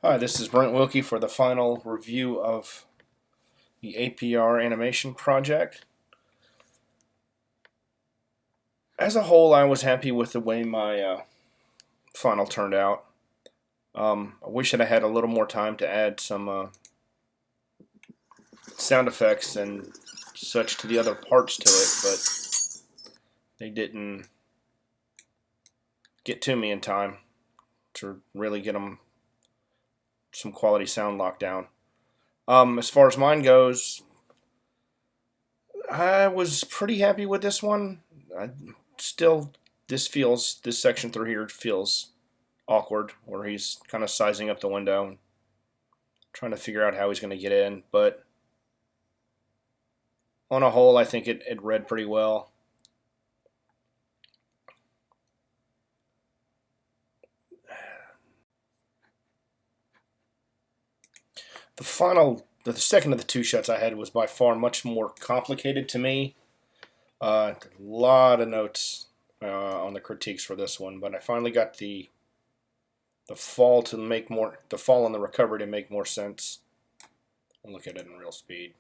Hi, this is Brent Wilkie for the final review of the APR animation project. As a whole, I was happy with the way my final turned out. I wish that I had a little more time to add some sound effects and such to the other parts to it, but they didn't get to me in time to really get them some quality sound locked down. As far as mine goes, I was pretty happy with this one. Still, this section through here feels awkward, where he's kind of sizing up the window and trying to figure out how he's going to get in. But on a whole, I think it read pretty well. The second of the two shots I had was by far much more complicated to me. A lot of notes on the critiques for this one, but I finally got the fall and the recovery to make more sense. I'll look at it in real speed.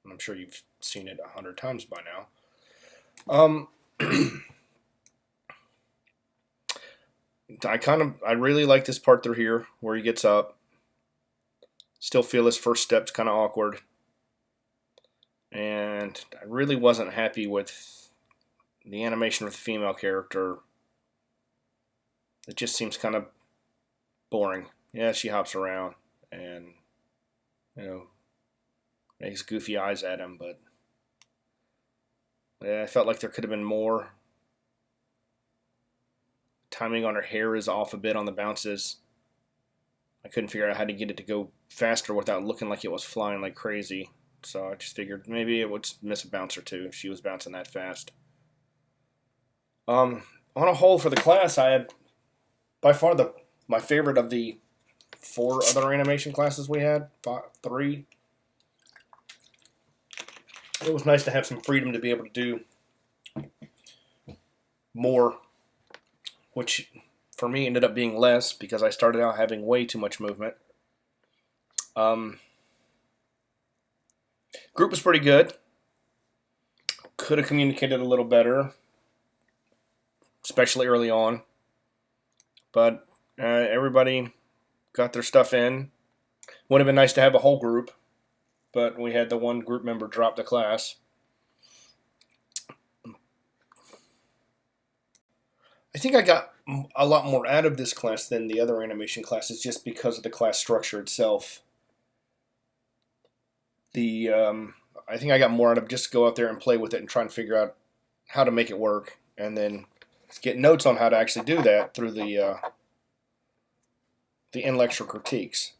I'm sure you've seen it 100 times by now. I really like this part through here where he gets up. Still feel his first step's kind of awkward. And I really wasn't happy with the animation of the female character. It just seems kind of boring. Yeah, she hops around and, makes goofy eyes at him, but yeah, I felt like there could have been more. Timing on her hair is off a bit on the bounces. I couldn't figure out how to get it to go faster without looking like it was flying like crazy. So I just figured maybe it would miss a bounce or two if she was bouncing that fast. On a whole, for the class, I had by far my favorite of the 4 other animation classes we had. 3. It was nice to have some freedom to be able to do more, which for me ended up being less because I started out having way too much movement. Group was pretty good. Could have communicated a little better, especially early on. But everybody got their stuff in. Would have been nice to have a whole group, but we had the one group member drop the class. I think I got a lot more out of this class than the other animation classes just because of the class structure itself. I think I got more out of just go out there and play with it and try and figure out how to make it work, and then get notes on how to actually do that through the in-lecture critiques.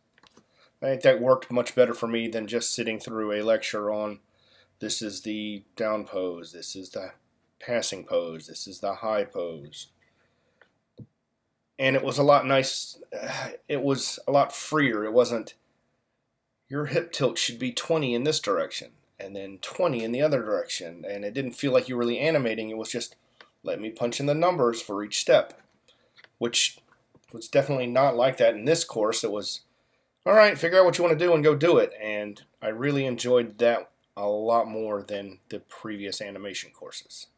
I think that worked much better for me than just sitting through a lecture on this is the down pose, this is the passing pose, this is the high pose. And it was a lot nice. It was a lot freer. It wasn't your hip tilt should be 20 in this direction and then 20 in the other direction. And it didn't feel like you were really animating. It was just let me punch in the numbers for each step, which was definitely not like that in this course. It was, all right, figure out what you want to do and go do it. And I really enjoyed that a lot more than the previous animation courses.